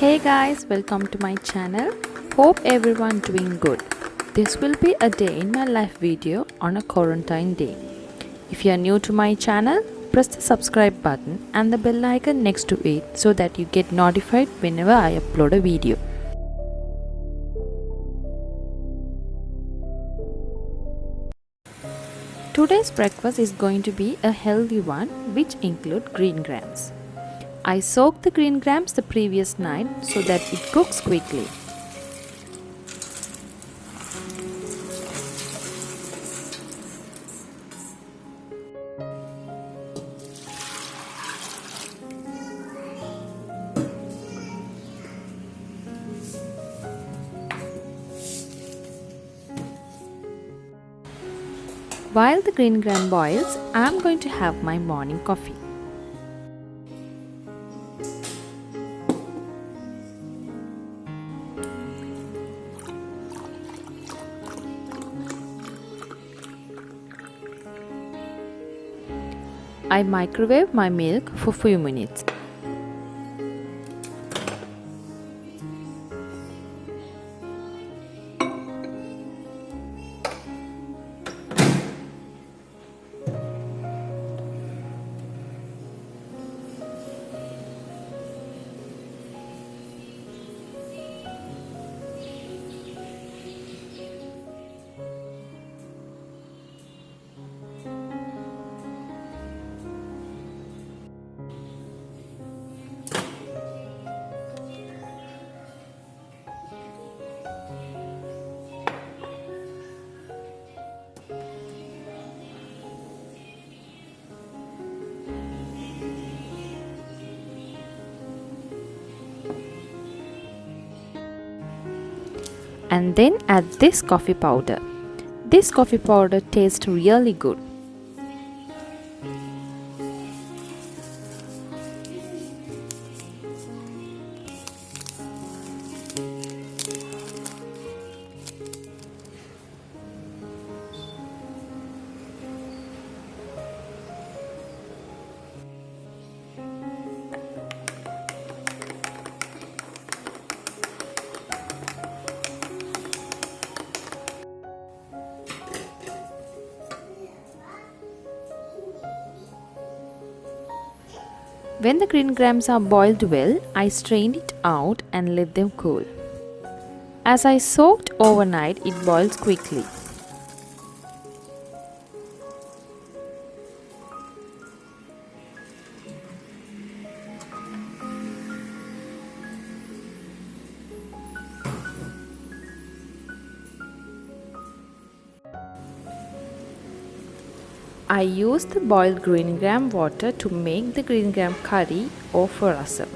Hey guys, welcome to my channel. Hope everyone doing good. This will be a day in my life video on a quarantine day. If you are new to my channel, press the subscribe button and the bell icon next to it so that you get notified whenever I upload a video. Today's breakfast is going to be a healthy one which include green grams. I soaked the green grams the previous night so that it cooks quickly. While the green gram boils, I am going to have my morning coffee. I microwave my milk for few minutes. And then add this coffee powder. This coffee powder tastes really good. When the green grams are boiled well, I strained it out and let them cool. As I soaked overnight, it boils quickly. I use the boiled green gram water to make the green gram curry or for rasam.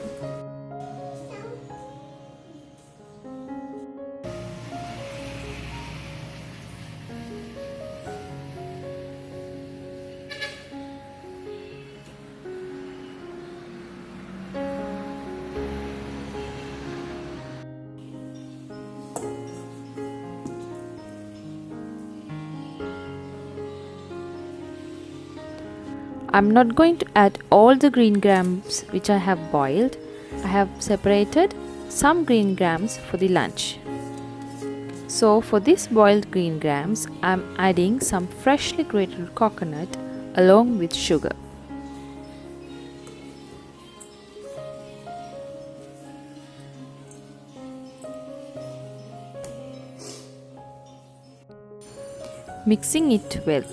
I'm not going to add all the green grams which I have boiled. I have separated some green grams for the lunch. So for this boiled green grams, I'm adding some freshly grated coconut along with sugar. Mixing it well.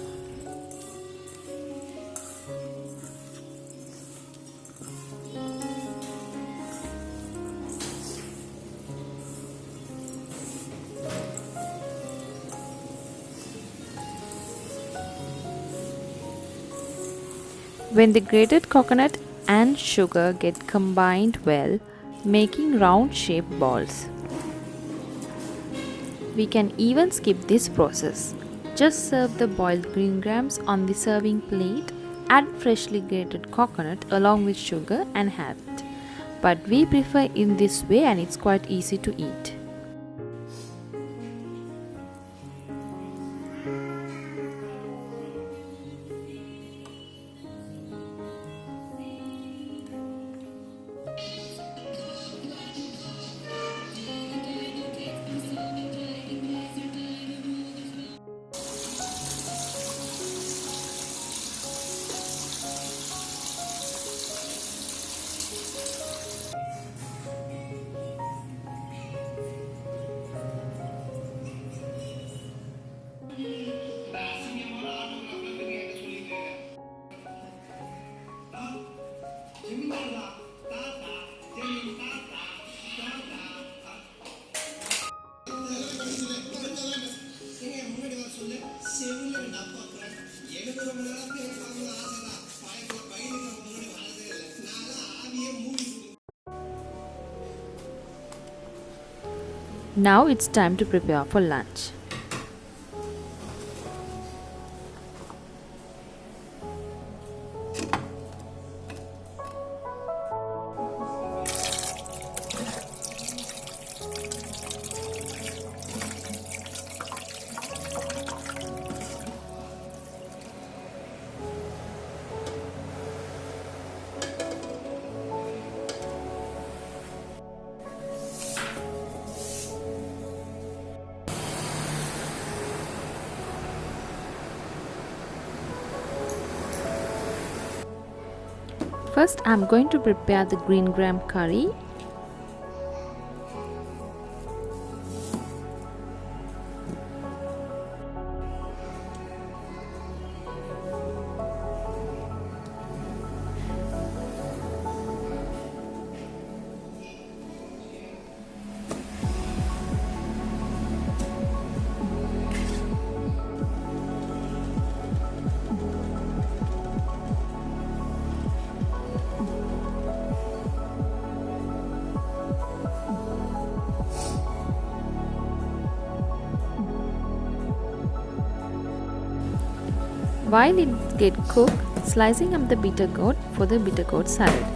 When the grated coconut and sugar get combined well, making round shaped balls. We can even skip this process. Just serve the boiled green grams on the serving plate, add freshly grated coconut along with sugar and have it. But we prefer in this way and it's quite easy to eat. Now it's time to prepare for lunch. First, I'm going to prepare the green gram curry. While it gets cooked, slicing up the bitter gourd for the bitter gourd salad.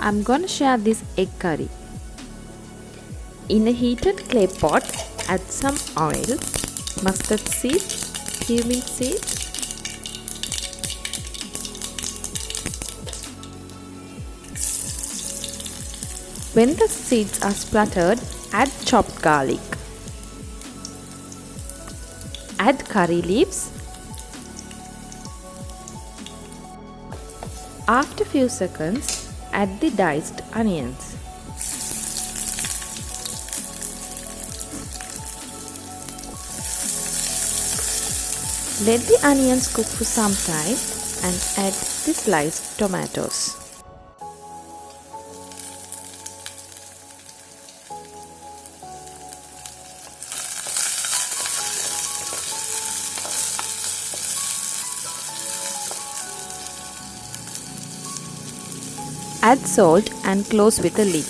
I'm gonna share this egg curry. In a heated clay pot, add some oil, mustard seed, cumin seed, when the seeds are splattered, add chopped garlic. Add curry leaves. After few seconds, add the diced onions. Let the onions cook for some time and add the sliced tomatoes. Add salt and close with a lid.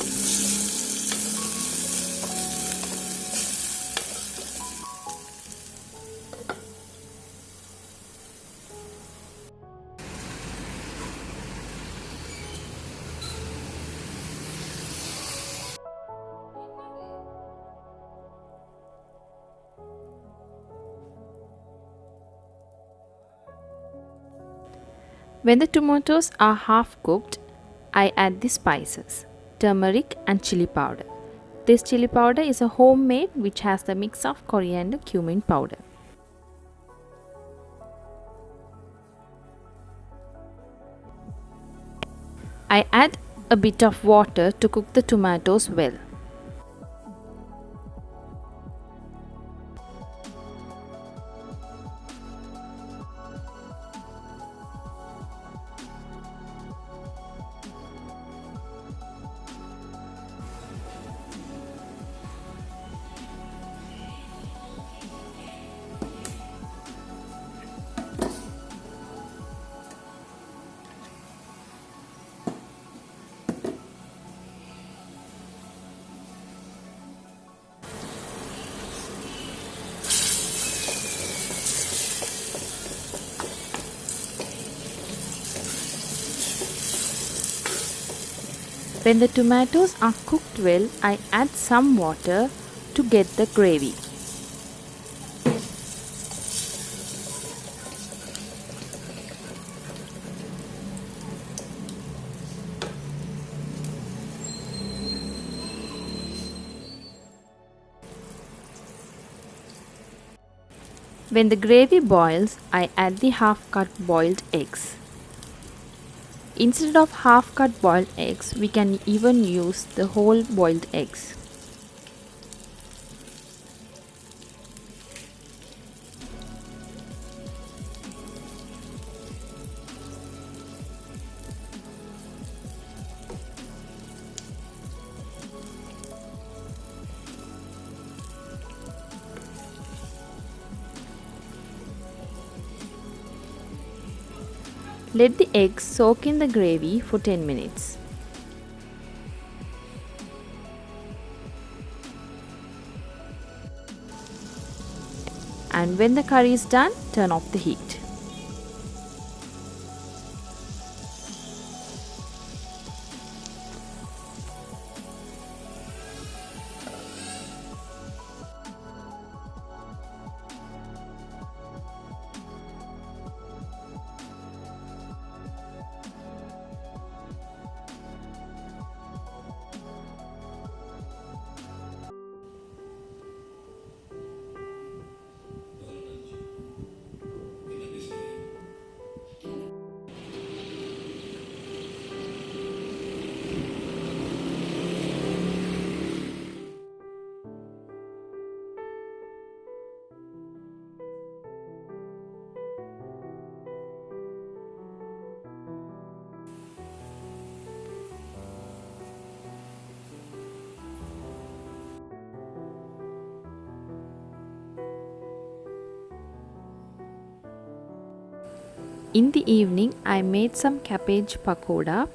When the tomatoes are half cooked, I add the spices, turmeric and chili powder. This chili powder is a homemade which has the mix of coriander cumin powder. I add a bit of water to cook the tomatoes well. When the tomatoes are cooked well, I add some water to get the gravy. When the gravy boils, I add the half-cut boiled eggs. Instead of half-cut boiled eggs, we can even use the whole boiled eggs. Let the eggs soak in the gravy for 10 minutes. And when the curry is done, turn off the heat. In the evening, I made some cabbage pakoda.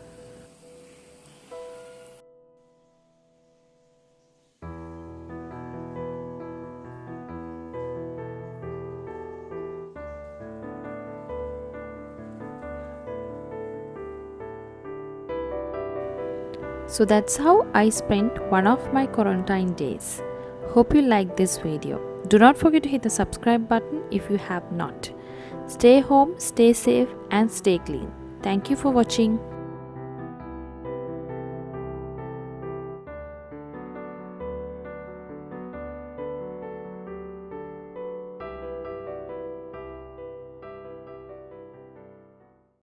So that's how I spent one of my quarantine days. Hope you liked this video. Do not forget to hit the subscribe button if you have not. Stay home, stay safe and stay clean. Thank you for watching.